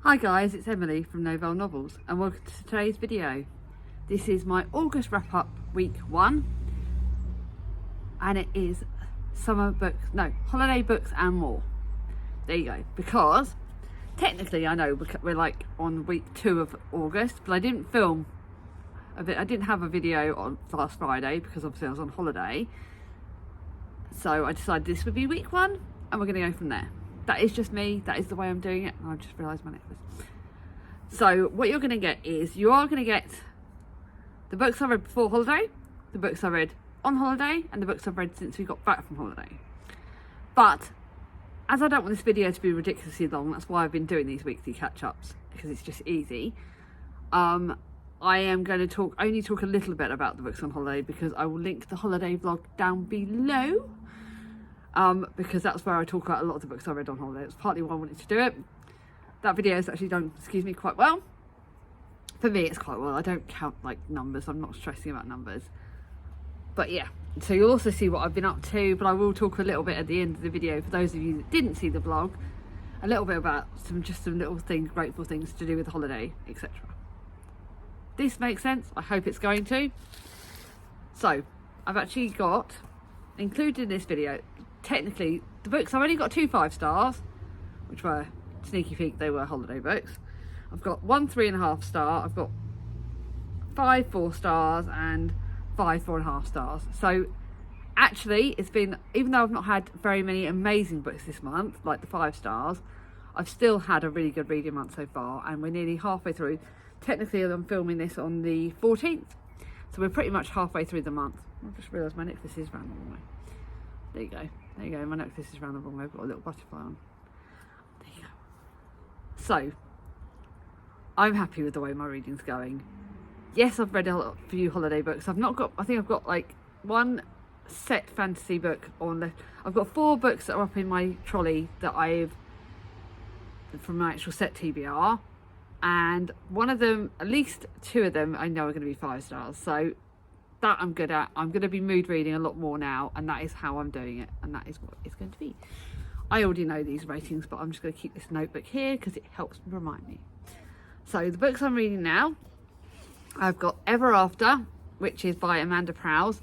Hi guys, it's Emily from Novell Novels and welcome to today's video. This is my August wrap up week 1 and it is holiday books and more. There you go, because technically I know we're like on week 2 of August, but I didn't film a bit. I didn't have a video on last Friday because obviously I was on holiday, so I decided this would be week 1 and we're going to go from there. That is just me, that is the way I'm doing it, and I just realised my necklace. So what you're going to get is, you are going to get the books I read before holiday, the books I read on holiday, and the books I've read since we got back from holiday. But, as I don't want this video to be ridiculously long, that's why I've been doing these weekly catch-ups, because it's just easy. I am going to only talk a little bit about the books on holiday, because I will link the holiday vlog down below. Because that's where I talk about a lot of the books I read on holiday. It's partly why I wanted to do it. That video is actually done, quite well. For me, it's quite well. I don't count like numbers. I'm not stressing about numbers. But yeah, so you'll also see what I've been up to, but I will talk a little bit at the end of the video for those of you that didn't see the vlog, a little bit about some little things, grateful things to do with the holiday, etc. This makes sense. I hope it's going to. So, I've actually got, included in this video, technically the books, I've only got 2 5-stars, which were sneaky peek, they were holiday books. I've got 1 3.5 star, I've got 5 4 stars and 5 4.5 stars. So actually it's been, even though I've not had very many amazing books this month like the 5 stars, I've still had a really good reading month so far, and we're nearly halfway through. Technically I'm filming this on the 14th, so we're pretty much halfway through the month. I just realised my necklace is round the wrong way. There you go. There you go, my necklace is round the wrong way. I've got a little butterfly on. There you go. So, I'm happy with the way my reading's going. Yes, I've read a few holiday books. I've not got, I think I've got like 1 set fantasy book on left. I've got 4 books that are up in my trolley that from my actual set TBR. And one of them, at least 2 of them, I know are going to be 5 stars. So, that I'm good at. I'm going to be mood reading a lot more now, and that is how I'm doing it, and that is what it's going to be. I already know these ratings, but I'm just going to keep this notebook here because it helps remind me. So the books I'm reading now, I've got Ever After, which is by Amanda Prowse,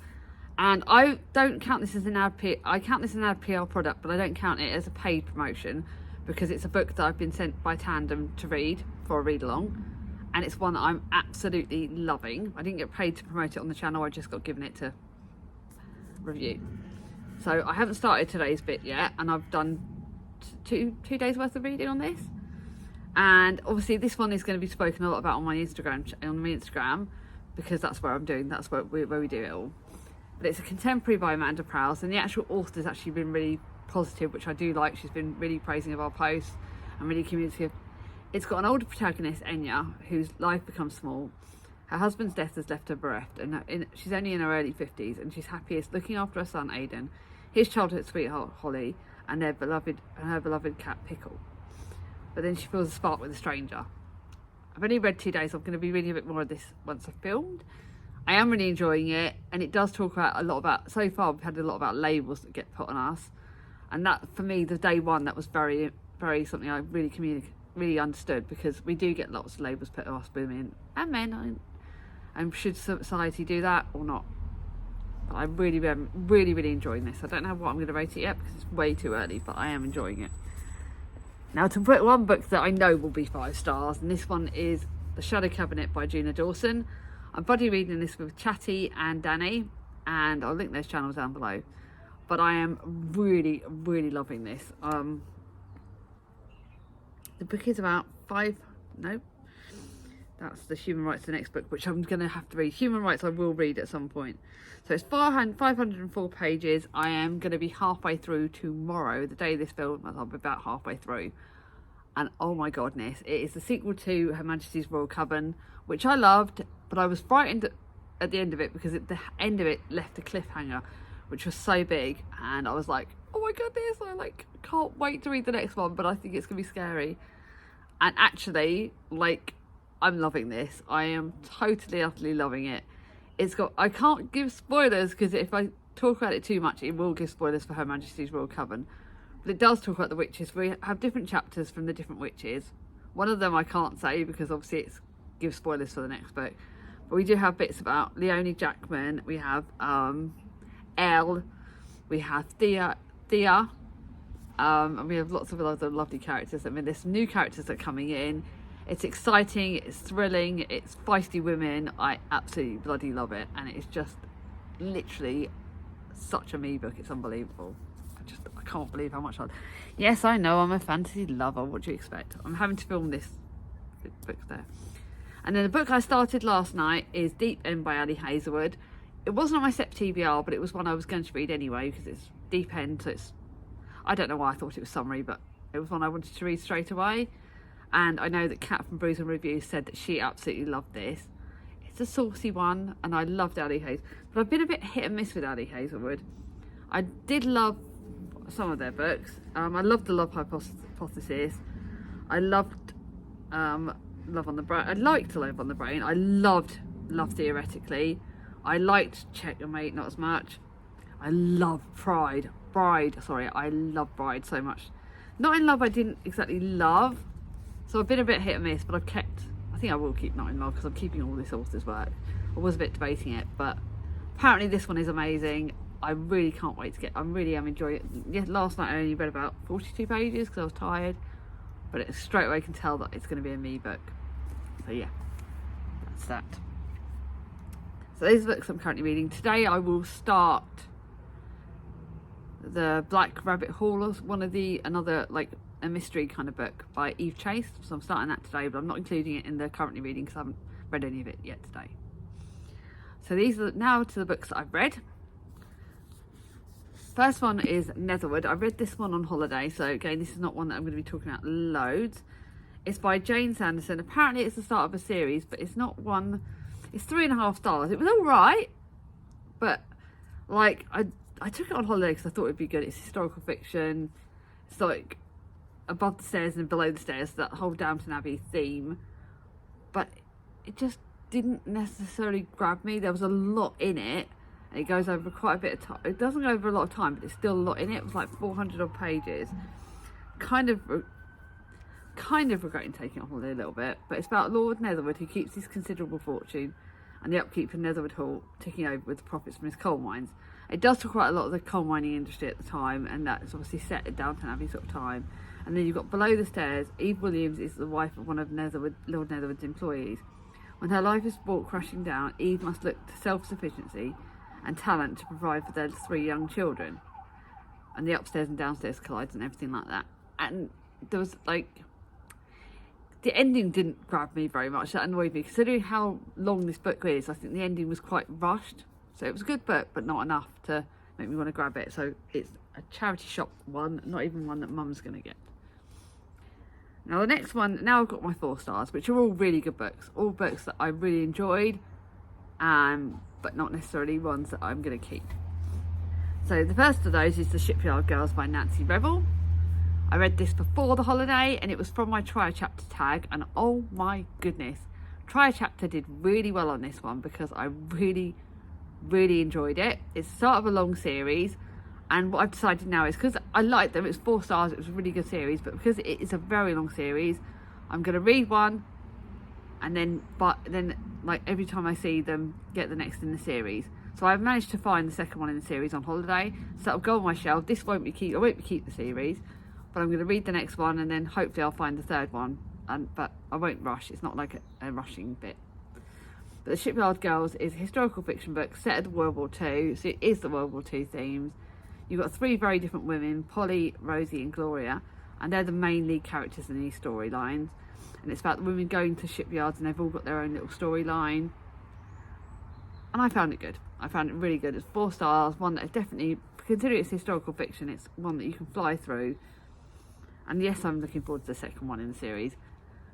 and I don't count this as an ad PR. I count this as an ad PR product, but I don't count it as a paid promotion because it's a book that I've been sent by Tandem to read for a read along. And it's one that I'm absolutely loving. I didn't get paid to promote it on the channel, I just got given it to review. So I haven't started today's bit yet, and I've done two days worth of reading on this. And obviously this one is going to be spoken a lot about on my Instagram, because that's where I'm doing, that's where we do it all. But it's a contemporary by Amanda Prowse, and the actual author's actually been really positive, which I do like. She's been really praising of our posts and really communicative. It's got an older protagonist, Enya, whose life becomes small. Her husband's death has left her bereft, and she's only in her early 50s, and she's happiest looking after her son, Aidan, his childhood sweetheart, Holly, and her beloved cat, Pickle. But then she feels a spark with a stranger. I've only read 2 days, so I'm going to be reading a bit more of this once I've filmed. I am really enjoying it, and it does talk about a lot about, so far we've had a lot about labels that get put on us, and that, for me, the day one, that was very, very something I really understood, because we do get lots of labels put on us, women and men, and should society do that or not? But I'm really enjoying this. I don't know what I'm going to rate it yet because it's way too early, but I am enjoying it. Now, to put one book that I know will be 5 stars, and this one is The Shadow Cabinet by Gina Dawson. I'm buddy reading this with Chatty and Danny, and I'll link those channels down below. But I am really loving this. The book is about that's the Human Rights, the next book, which I'm going to have to read. Human Rights I will read at some point. So it's 504 pages. I am going to be halfway through tomorrow, the day this film, I'll be about halfway through. And oh my godness, it is the sequel to Her Majesty's Royal Coven, which I loved, but I was frightened at the end of it because at the end of it left a cliffhanger, which was so big, and I was like, oh my goodness, I can't wait to read the next one, but I think it's gonna be scary. And actually, I'm loving this. I am totally utterly loving it. It's got, I can't give spoilers because if I talk about it too much, it will give spoilers for Her Majesty's Royal Coven, but it does talk about the witches. We have different chapters from the different witches, One of them I can't say because obviously it's gives spoilers for the next book. But we do have bits about Leonie Jackman. We have Elle. We have Thea. And we have lots of other lovely characters. I mean, there's some new characters that are coming in. It's exciting, it's thrilling, it's feisty women. I absolutely bloody love it, and it's just literally such a me book. It's unbelievable. I can't believe how much yes, I know, I'm a fantasy lover. What do you expect? I'm having to film this book there. And then the book I started last night is Deep End by Ali Hazelwood. It wasn't on my set TBR, but it was one I was going to read anyway because it's Deep End, so it's, I don't know why I thought it was summary, but it was one I wanted to read straight away. And I know that Kat from Brews and Reviews said that she absolutely loved this. It's a saucy one, and I loved Ali Hazelwood. But I've been a bit hit and miss with Ali Hazelwood. I did love some of their books. I loved The Love Hypothesis. I loved Love on the Brain. I liked Love on the Brain. I loved Love Theoretically. I liked Checkmate, not as much. I love Bride. I love Bride so much. Not in Love I didn't exactly love. So I've been a bit hit and miss, but I think I will keep Not in Love because I'm keeping all this author's work. I was a bit debating it, but apparently this one is amazing. I really can't wait to I really am enjoying it. Yeah, last night I only read about 42 pages because I was tired, but it straight away can tell that it's going to be a me book. So yeah, that's that. So these are the books I'm currently reading. Today I will start the Black Rabbit Hall, another like a mystery kind of book by Eve Chase. So I'm starting that today, but I'm not including it in the currently reading because I haven't read any of it yet today. So these are now to the books that I've read. First one is Netherwood. I read this one on holiday, so again, this is not one that I'm going to be talking about loads. It's by Jane Sanderson. Apparently it's the start of a series, but it's not one. It's 3.5 stars. It was all right, but like I took it on holiday because I thought it'd be good. It's historical fiction. It's like above the stairs and below the stairs, that whole Downton Abbey theme, but it just didn't necessarily grab me. There was a lot in it, and it goes over quite a bit of time. It doesn't go over a lot of time, but it's still a lot in it. It was like 400 odd pages. Kind of regretting taking it on holiday a little bit, but it's about Lord Netherwood, who keeps his considerable fortune and the upkeep of Netherwood Hall ticking over with the profits from his coal mines. It does talk quite a lot of the coal mining industry at the time, and that's obviously set at Downton Abbey sort of time. And then you've got below the stairs, Eve Williams is the wife of one of Lord Netherwood's employees. When her life is brought crashing down, Eve must look to self-sufficiency and talent to provide for their 3 young children. And the upstairs and downstairs collides and everything like that. And there was like, the ending didn't grab me very much. That annoyed me. Considering how long this book is, I think the ending was quite rushed. So it was a good book, but not enough to make me want to grab it. So it's a charity shop one, not even one that Mum's going to get. Now the next one, now I've got my 4 stars, which are all really good books. All books that I really enjoyed, but not necessarily ones that I'm going to keep. So the first of those is The Shipyard Girls by Nancy Revel. I read this before the holiday, and it was from my Try a Chapter tag, and oh my goodness, Try a Chapter did really well on this one because I really enjoyed it. It's the start of a long series, and what I've decided now is, because I liked them, it's 4 stars, it was a really good series, but because it is a very long series, I'm going to read one and then like every time I see them, get the next in the series. So I've managed to find the second one in the series on holiday, so that'll go on my shelf. This I won't be keep the series, but I'm going to read the next one, and then hopefully I'll find the third one, but I won't rush. It's not like a rushing bit. But The Shipyard Girls is a historical fiction book set at World War II, so it is the World War II themes. You've got 3 very different women, Polly, Rosie and Gloria, and they're the main lead characters in these storylines. And it's about the women going to shipyards, and they've all got their own little storyline. And I found it good. I found it really good. It's 4 stars, one that is definitely, considering it's historical fiction, it's one that you can fly through. And yes, I'm looking forward to the second one in the series.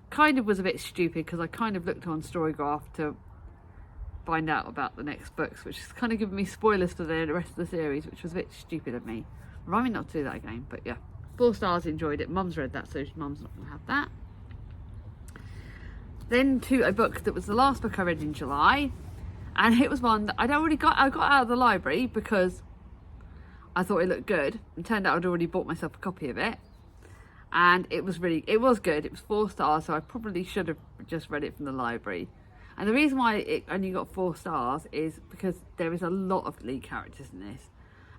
Kind of was a bit stupid because I kind of looked on Storygraph to find out about the next books, which is kind of giving me spoilers for the rest of the series, which was a bit stupid of me. Remind me not to do that again, but yeah. 4 stars, enjoyed it. Mum's read that, so Mum's not going to have that. Then to a book that was the last book I read in July, and it was one that I got out of the library because I thought it looked good, and turned out I'd already bought myself a copy of it. and it was good. It was 4 stars, so I probably should have just read it from the library. And the reason why it only got 4 stars is because there is a lot of lead characters in this,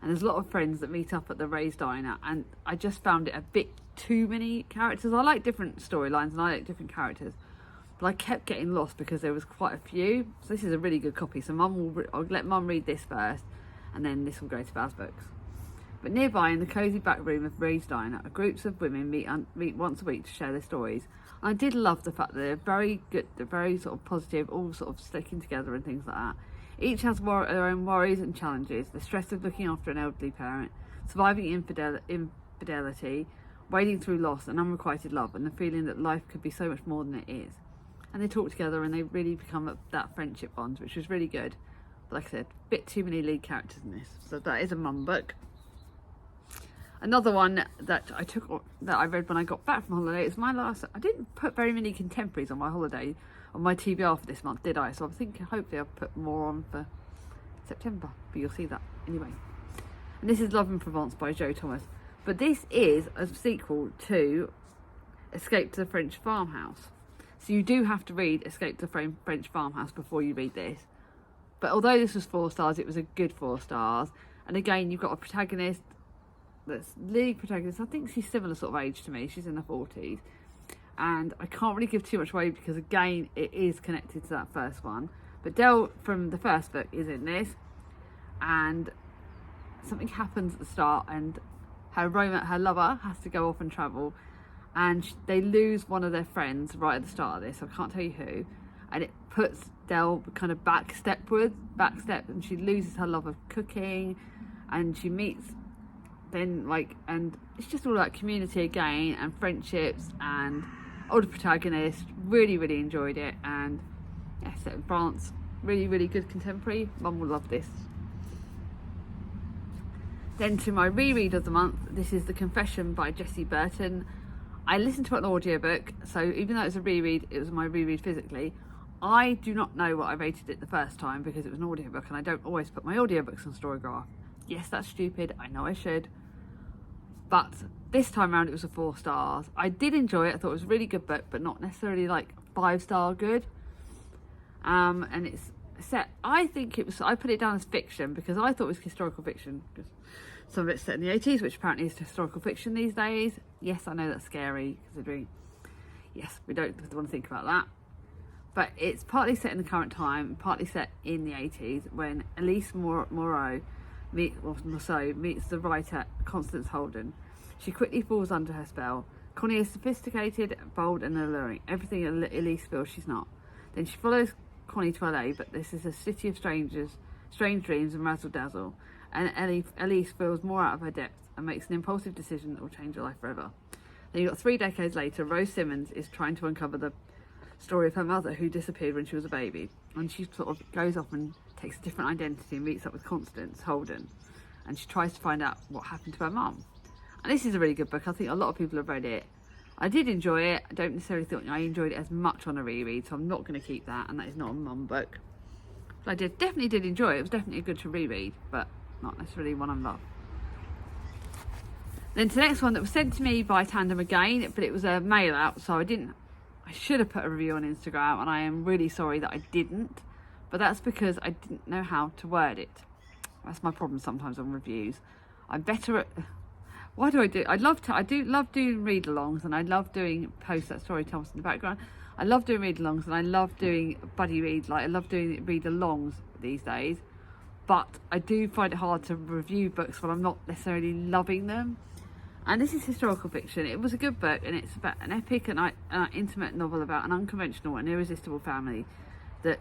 and there's a lot of friends that meet up at the Ray's Diner, and I just found it a bit too many characters. I like different storylines and I like different characters, but I kept getting lost because there was quite a few. So this is a really good copy, so I'll let Mum read this first, and then this will go to Baz Books. But nearby, in the cosy back room of Ray's Diner, groups of women meet once a week to share their stories. And I did love the fact that they're very good, they're very sort of positive, all sort of sticking together and things like that. Each has their own worries and challenges: the stress of looking after an elderly parent, surviving infidelity, wading through loss and unrequited love, and the feeling that life could be so much more than it is. And they talk together and they really become that friendship bond, which was really good. But like I said, a bit too many lead characters in this. So that is a mum book. Another one that I read when I got back from holiday, it's my last. I didn't put very many contemporaries on my holiday, on my TBR for this month, did I? So I'm thinking hopefully I'll put more on for September, but you'll see that anyway. And this is Love in Provence by Jo Thomas. But this is a sequel to Escape to the French Farmhouse. So you do have to read Escape to the French Farmhouse before you read this. But although this was 4 stars, it was a good 4 stars. And again, you've got a protagonist, that's lead protagonist. I think she's similar sort of age to me. She's in her 40s. And I can't really give too much away because again, it is connected to that first one. But Dell from the first book is in this. And something happens at the start and her lover has to go off and travel, and they lose one of their friends right at the start of this. I can't tell you who, and it puts Dell kind of backstep, and she loses her love of cooking, and she meets and it's just all like community again and friendships and older protagonist. Really enjoyed it, and yeah, set in France. Really good contemporary. Mum will love this. Then to my reread of the month, this is The Confession by Jessie Burton. I listened to an audiobook, so even though it's a reread, it was my reread physically. I do not know what I rated it the first time because it was an audiobook, and I don't always put my audiobooks on Storygraph. Yes, that's stupid, I know I should. But this time around it was a 4 stars. I did enjoy it, I thought it was a really good book, but not necessarily like 5-star good. And it's set, I put it down as fiction because I thought it was historical fiction. Some of it's set in the 80s, which apparently is historical fiction these days. Yes, I know that's scary, considering, yes, we don't want to think about that. But it's partly set in the current time, partly set in the 80s, when Elise Moreau meets the writer Constance Holden. She quickly falls under her spell. Connie is sophisticated, bold and alluring, everything Elise feels she's not. Then she follows Connie to LA, but this is a city of strange dreams and razzle-dazzle. And Elise feels more out of her depth and makes an impulsive decision that will change her life forever. Then you've got 3 decades later, Rose Simmons is trying to uncover the story of her mother who disappeared when she was a baby. And she sort of goes off and takes a different identity and meets up with Constance Holden. And she tries to find out what happened to her mum. And this is a really good book. I think a lot of people have read it. I did enjoy it. I don't necessarily think I enjoyed it as much on a reread, so I'm not going to keep that. And that is not a mum book. But I definitely did enjoy it. It was definitely good to reread, but not necessarily one I love. Then to the next one that was sent to me by Tandem again, but it was a mail out, so I should have put a review on Instagram, and I am really sorry that I didn't, but that's because I didn't know how to word it. That's my problem sometimes on reviews. I'm better at, what do? I do love doing read-alongs, and I love doing posts that story tells in the background. I love doing read-alongs, and I love doing buddy read, I love doing read-alongs these days. But I do find it hard to review books when I'm not necessarily loving them. And this is historical fiction. It was a good book, and it's about an epic and intimate novel about an unconventional and irresistible family that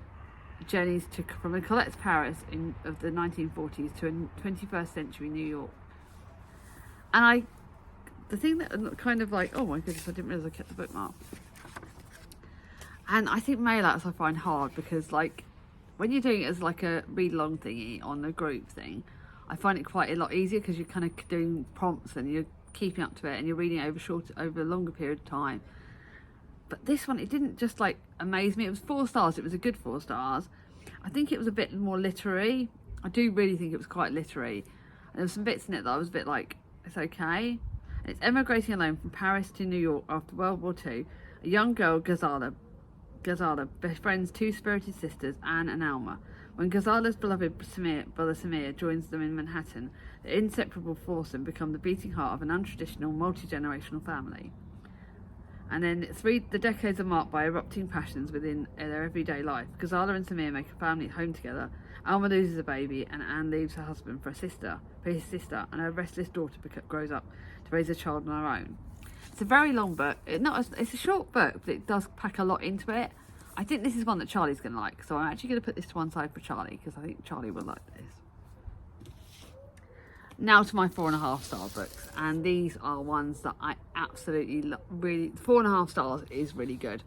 journeys from a Colette's Paris of the 1940s to a 21st century New York. And the thing that kind of like, oh my goodness, I didn't realise I kept the bookmark. And I think mail outs I find hard because like, when you're doing it as like a read-along thingy on a group thing, I find it quite a lot easier because you're kind of doing prompts and you're keeping up to it and you're reading it over a longer period of time. But this one, it didn't just like amaze me. It was 4 stars. It was a good 4 stars. I think it was a bit more literary. I do really think it was quite literary. And there were some bits in it that I was a bit like, it's okay. And It's emigrating alone from Paris to New York after World War II. A young girl, Ghazala, befriends two spirited sisters, Anne and Alma. When Ghazala's beloved brother Samir joins them in Manhattan, the inseparable foursome become the beating heart of an untraditional, multi-generational family. And then the decades are marked by erupting passions within their everyday life. Ghazala and Samir make a family at home together. Alma loses a baby, and Anne leaves her husband for his sister, and her restless daughter grows up to raise a child on her own. It's a very long book. It's a short book, but it does pack a lot into it. I think this is one that Charlie's going to like, so I'm actually going to put this to one side for Charlie, because I think Charlie will like this. Now to my 4.5 star books, and these are ones that I absolutely love. Really, 4.5 stars is really good,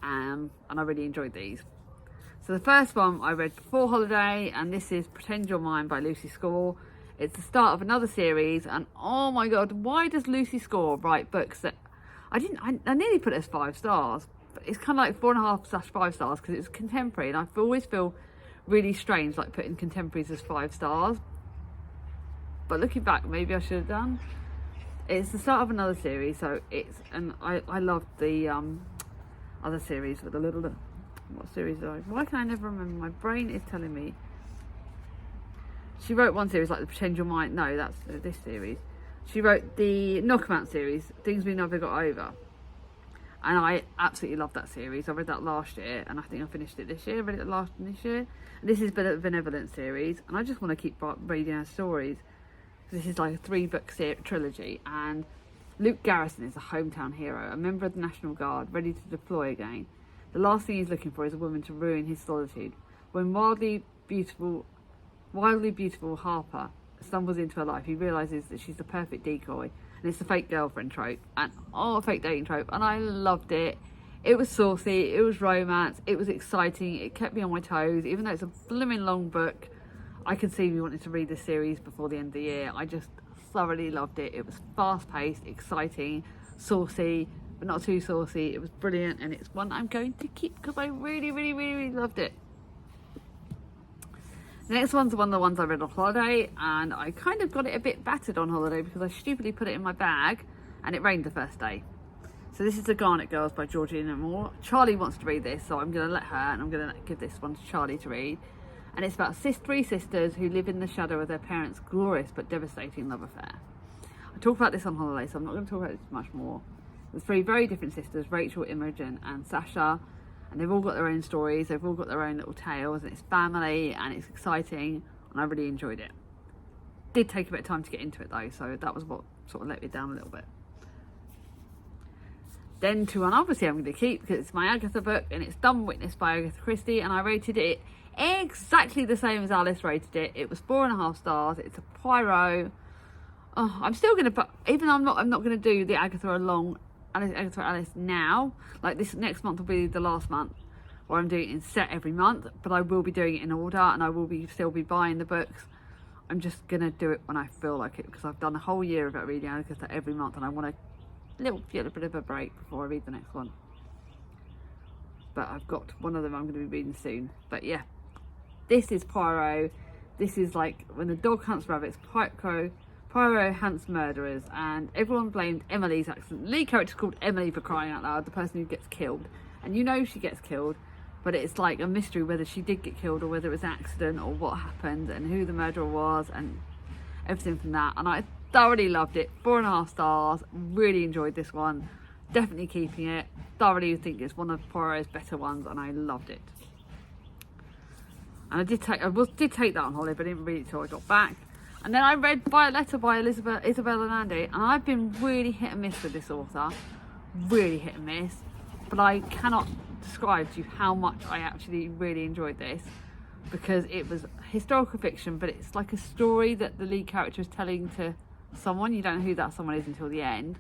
and I really enjoyed these. So the first one I read before holiday, and this is Pretend You're Mine by Lucy Score. It's the start of another series, and oh my god, why does Lucy Score write books that I nearly put it as 5 stars, but it's kind of like 4.5/5 stars because it's contemporary, and I always feel really strange like putting contemporaries as 5 stars. But looking back, maybe I should have done. It's the start of another series, so I loved the other series with a little. What series did I? Why can I never remember? My brain is telling me. She wrote one series like the Pretend You're Mine. No, that's this series. She wrote the Knockabout series, Things We Never Got Over, and I absolutely loved that series. I read that last year, and I think I finished it this year. Read it this year. And this is the Benevolent series, and I just want to keep reading her stories. This is like a 3-book trilogy, and Luke Garrison is a hometown hero, a member of the National Guard, ready to deploy again. The last thing he's looking for is a woman to ruin his solitude. When wildly beautiful Harper stumbles into her life, he realises that she's the perfect decoy, and it's a fake girlfriend trope, and a fake dating trope, and I loved it. It was saucy, it was romance, it was exciting, it kept me on my toes, even though it's a blooming long book. I could see me wanting to read this series before the end of the year. I just thoroughly loved it. It was fast-paced, exciting, saucy, but not too saucy. It was brilliant, and it's one I'm going to keep because I really, really, really, really loved it. The next one's one of the ones I read on holiday, and I kind of got it a bit battered on holiday because I stupidly put it in my bag, and it rained the first day. So this is the Garnet Girls by Georgina Moore. Charlie wants to read this, so I'm going to let her, and I'm going to give this one to Charlie to read. And it's about 3 sisters who live in the shadow of their parents' glorious but devastating love affair. I talked about this on holiday, so I'm not going to talk about this much more. There's 3 very different sisters, Rachel, Imogen and Sasha, and they've all got their own stories, they've all got their own little tales, and it's family, and it's exciting, and I really enjoyed it. Did take a bit of time to get into it though, so that was what sort of let me down a little bit. Then to one obviously I'm going to keep, because it's my Agatha book, and it's Dumb Witness by Agatha Christie, and I rated it exactly the same as Alice rated it. It was 4.5 stars. It's a Poirot. Oh, I'm still going to put, even though I'm not going to do the Agatha Alice now. Like this next month will be the last month, or I'm doing it in set every month, but I will be doing it in order, and I will still be buying the books. I'm just going to do it when I feel like it, because I've done a whole year of reading Agatha every month, and I want a little bit of a break before I read the next one. But I've got one of them I'm going to be reading soon. But yeah, this is Poirot. This is like when the dog hunts rabbits, Poirot hunts murderers, and everyone blamed Emily's accident. The lead character's called Emily, for crying out loud, the person who gets killed. And you know she gets killed, but it's like a mystery whether she did get killed or whether it was an accident or what happened and who the murderer was and everything from that. And I thoroughly loved it. 4.5 stars. Really enjoyed this one. Definitely keeping it. Thoroughly think it's one of Poirot's better ones, and I loved it. And I did take that on holiday, but I didn't read it till I got back. And then I read Violetta by Isabella Nandy, and I've been really hit and miss with this author. Really hit and miss. But I cannot describe to you how much I actually really enjoyed this, because it was historical fiction, but it's like a story that the lead character is telling to someone. You don't know who that someone is until the end.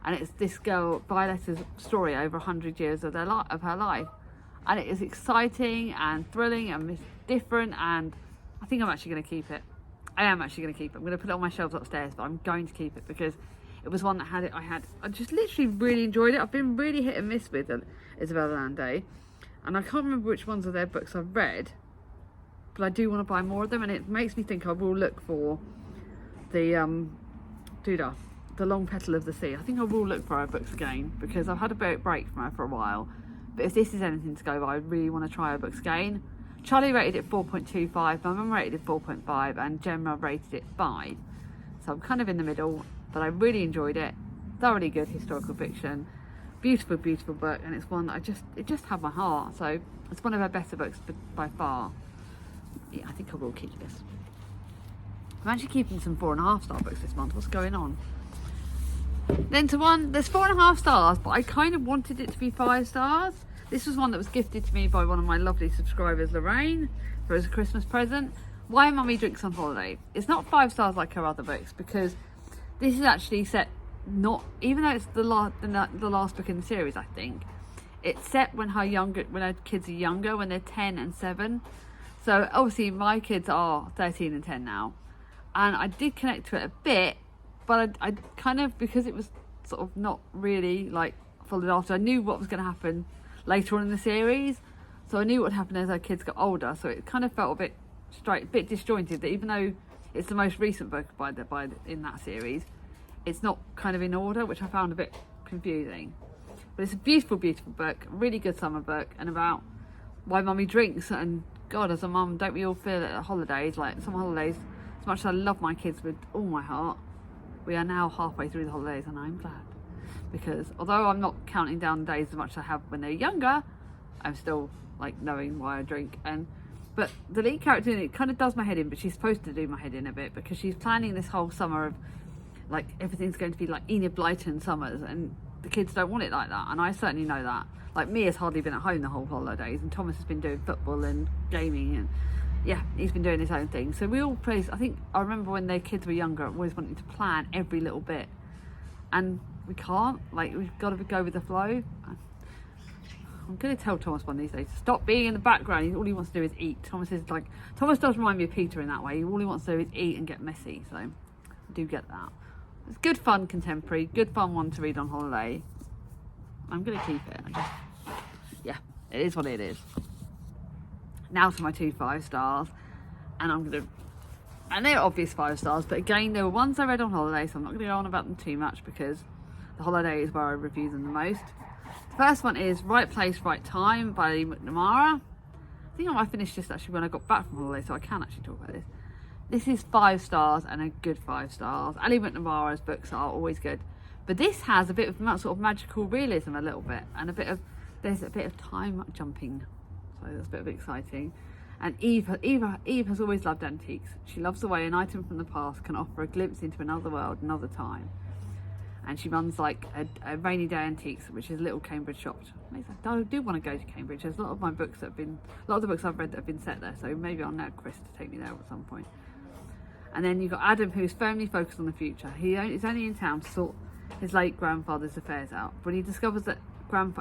And it's this girl, Violetta's story over 100 years of her life. And it is exciting and thrilling and different, and I think I'm actually going to keep it. I am actually going to keep it. I'm going to put it on my shelves upstairs, but I'm going to keep it because it was one that I just literally really enjoyed it. I've been really hit and miss with Isabella Nandy, and I can't remember which ones of their books I've read, but I do want to buy more of them, and it makes me think I will look for the The Long Petal of the Sea. I think I will look for her books again because I've had a bit of break from her for a while. But if this is anything to go by, I really want to try her books again. Charlie rated it 4.25, my mum rated it 4.5, and Gemma rated it 5. So I'm kind of in the middle, but I really enjoyed it. Thoroughly good historical fiction. Beautiful, beautiful book, and it's one that it just had my heart. So it's one of her better books by far. Yeah, I think I will keep this. I'm actually keeping some 4.5-star books this month. What's going on? Then to one, there's 4.5 stars, but I kind of wanted it to be 5 stars. This was one that was gifted to me by one of my lovely subscribers, Lorraine, for as a Christmas present. Why Mummy Drinks on Holiday. It's not 5 stars like her other books, because this is actually set, not, even though it's the last book in the series, I think, it's set when her kids are younger, when they're 10 and 7. So obviously my kids are 13 and 10 now, and I did connect to it a bit, but I kind of, because it was sort of not really like followed after, I knew what was going to happen later on in the series, so I knew what would happen as our kids got older, so it kind of felt a bit disjointed, that even though it's the most recent book in that series, it's not kind of in order, which I found a bit confusing. But it's a beautiful, beautiful book, really good summer book, and about why Mummy drinks. And God, as a mum, don't we all feel it at holidays? Like summer holidays, as much as I love my kids with all my heart, we are now halfway through the holidays, and I'm glad, because although I'm not counting down the days as much as I have when they're younger, I'm still like knowing why I drink. But the lead character in it kind of does my head in, but she's supposed to do my head in a bit, because she's planning this whole summer of like everything's going to be like Enid Blyton summers, and the kids don't want it like that, and I certainly know that. Like, Mia's hardly been at home the whole holidays, and Thomas has been doing football and gaming, and yeah, he's been doing his own thing. So we all praise. I think I remember when their kids were younger, always wanting to plan every little bit, and we can't. Like, we've got to go with the flow. I'm going to tell Thomas one of these days to stop being in the background. All he wants to do is eat. Thomas does remind me of Peter in that way. All he wants to do is eat and get messy. So I do get that. It's good fun contemporary, good fun one to read on holiday. I'm going to keep it. Yeah, it is what it is. Now to my 2 5 stars, and they're obvious 5 stars, but again, they were ones I read on holiday, so I'm not going to go on about them too much, because the holiday is where I review them the most. The first one is Right Place, Right Time by Lee McNamara. I think I might finish this actually when I got back from holiday, so I can actually talk about this. This is 5 stars, and a good 5 stars. Ali McNamara's books are always good, but this has a bit of sort of magical realism a little bit, and there's a bit of time jumping, so that's a bit of exciting. And Eve has always loved antiques. She loves the way an item from the past can offer a glimpse into another world, another time. And she runs like a rainy day antiques, which is a little Cambridge shop. I do want to go to Cambridge. There's a lot of the books I've read that have been set there, so maybe I'll know Chris to take me there at some point. And then you've got Adam, who's firmly focused on the future. He is only in town to sort his late grandfather's affairs out. When he discovers that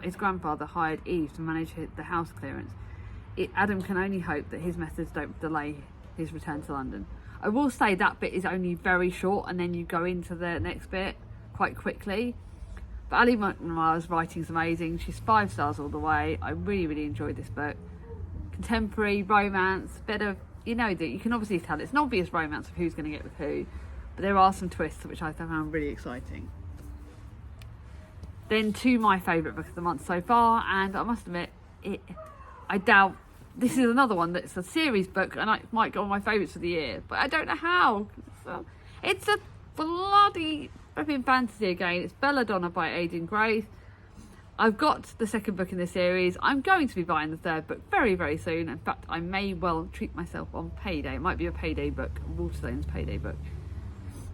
his grandfather hired Eve to manage the house clearance, Adam can only hope that his methods don't delay his return to London. I will say that bit is only very short, and then you go into the next bit quite quickly. But Ali McNamara's writing's amazing. She's 5 stars all the way. I really, really enjoyed this book. Contemporary, romance, bit of, that you can obviously tell it's an obvious romance of who's going to get with who, but there are some twists which I found really exciting. Then to my favourite book of the month so far, and I must admit, I doubt this is another one that's a series book, and it might go on my favourites for the year, but I don't know how. It's a bloody flipping fantasy again. It's Belladonna by Aidan Grace. I've got the second book in the series. I'm going to be buying the third book very, very soon. In fact, I may well treat myself on payday. It might be a payday book, Waterstone's payday book.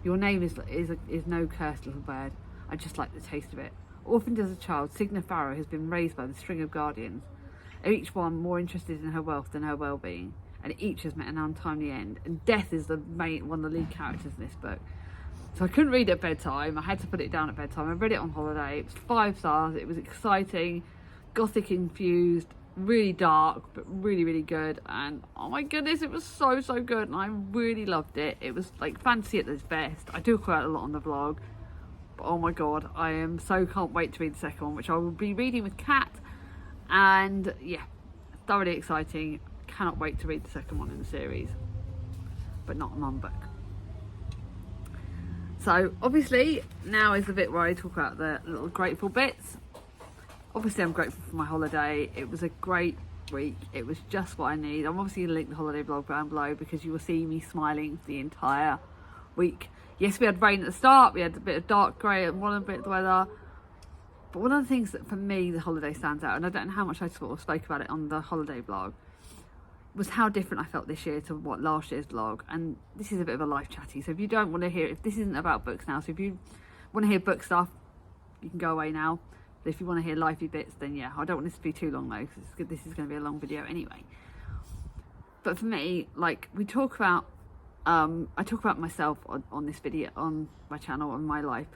Your name is no cursed little bird. I just like the taste of it. Orphaned as a child, Signa Farrow has been raised by the string of guardians, each one more interested in her wealth than her well-being, and each has met an untimely end. And death is one of the lead characters in this book. So I couldn't read it at bedtime. I had to put it down at bedtime. I read it on holiday. It was 5 stars. It was exciting, gothic infused, really dark, but really, really good. And oh my goodness, it was so, so good. And I really loved it. It was like fantasy at its best. I do quite a lot on the vlog. But oh my God, can't wait to read the second one, which I will be reading with Kat. And yeah, thoroughly exciting. Cannot wait to read the second one in the series. But not a mum book. So obviously now is the bit where I talk about the little grateful bits. Obviously I'm grateful for my holiday. It was a great week. It was just what I need. I'm obviously going to link the holiday vlog down below because you will see me smiling the entire week. Yes, we had rain at the start, we had a bit of dark grey and one bit of the weather, but one of the things that for me the holiday stands out, and I don't know how much I sort of spoke about it on the holiday vlog, was how different I felt this year to what last year's vlog. And this is a bit of a life chatty, so if you don't want to hear, if this isn't about books now, so if you want to hear book stuff, you can go away now. But if you want to hear lively bits, then yeah, I don't want this to be too long though, because this is going to be a long video anyway. But for me, like, we talk about I talk about myself on this video, on my channel, on my life,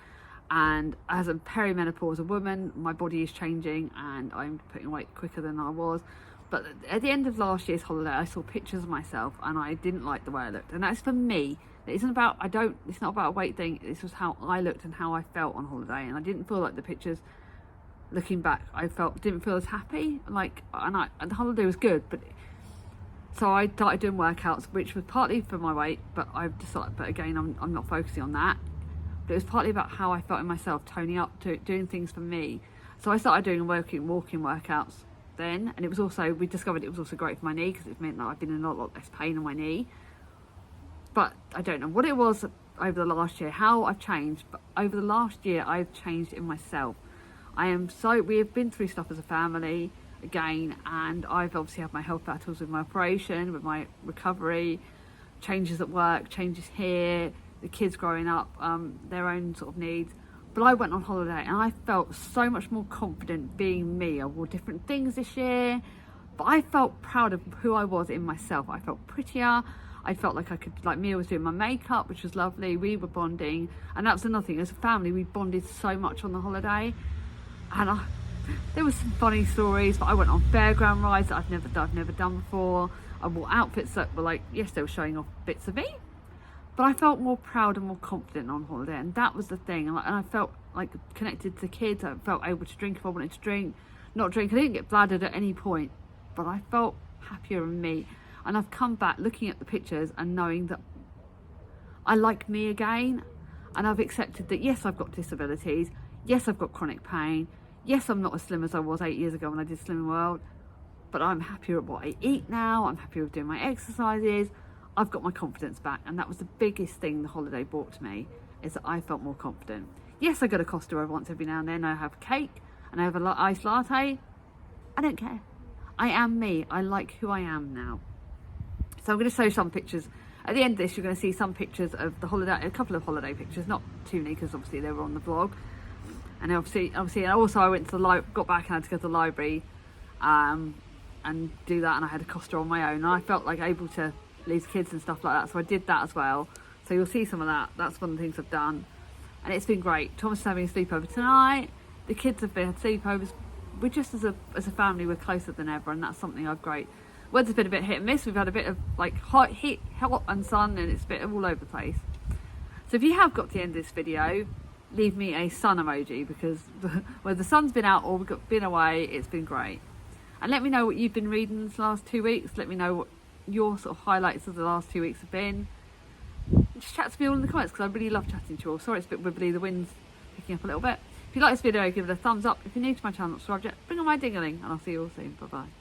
and as a perimenopausal woman, my body is changing and I'm putting weight quicker than I was. But at the end of last year's holiday, I saw pictures of myself and I didn't like the way I looked. And that's for me. It isn't about, it's not about a weight thing. This was how I looked and how I felt on holiday. And I didn't feel like the pictures, looking back, didn't feel as happy. Like, and the holiday was good, but so I started doing workouts, which was partly for my weight, but I've decided, but again, I'm not focusing on that. But it was partly about how I felt in myself, toning up, doing things for me. So I started doing walking workouts then, and it was also, we discovered it was also great for my knee because it meant that I've been in a lot less pain in my knee. But I don't know what it was over the last year, how I've changed, but over the last year I've changed in myself. We have been through stuff as a family again, and I've obviously had my health battles with my operation, with my recovery, changes at work, changes here, the kids growing up, their own sort of needs. But I went on holiday and I felt so much more confident being me. I wore different things this year, but I felt proud of who I was in myself. I felt prettier. I felt like I could, like Mia was doing my makeup, which was lovely. We were bonding, and that was another thing. As a family, we bonded so much on the holiday, and there was some funny stories. But I went on fairground rides that I've never done before. I wore outfits that were like, yes, they were showing off bits of me, but I felt more proud and more confident on holiday, and that was the thing. And I felt like connected to the kids. I felt able to drink if I wanted to drink, not drink. I didn't get bladdered at any point, but I felt happier in me. And I've come back looking at the pictures and knowing that I like me again, and I've accepted that yes, I've got disabilities, yes, I've got chronic pain, yes, I'm not as slim as I was 8 years ago when I did Slimming World, but I'm happier at what I eat now. I'm happier with doing my exercises. I've got my confidence back, and that was the biggest thing the holiday brought to me, is that I felt more confident. Yes, I go to Costa once every now and then. I have cake and I have an iced latte. I don't care. I am me. I like who I am now. So I'm going to show some pictures. At the end of this, you're going to see some pictures of the holiday, a couple of holiday pictures, not too many because obviously they were on the vlog. And obviously, and also I went to the got back and had to go to the library and do that, and I had a Costa on my own, and I felt like able to leave kids and stuff like that, so I did that as well. So you'll see some of that. That's one of the things I've done, and it's been great. Thomas is having a sleepover tonight. The kids have had sleepovers. We're just as a family, we're closer than ever, and that's something I've great. Weather's been a bit hit and miss. We've had a bit of like hot and sun, and it's a bit of all over the place. So if you have got to the end of this video, leave me a sun emoji, because whether the sun's been out or we've been away, it's been great. And let me know what you've been reading this last 2 weeks. Let me know what your sort of highlights of the last 2 weeks have been. Just chat to me all in the comments, because I really love chatting to you all. Sorry it's a bit wibbly, the wind's picking up a little bit. If you like this video, give it a thumbs up. If you're new to my channel, subscribe, bring on my ding-a-ling, and I'll see you all soon. Bye bye.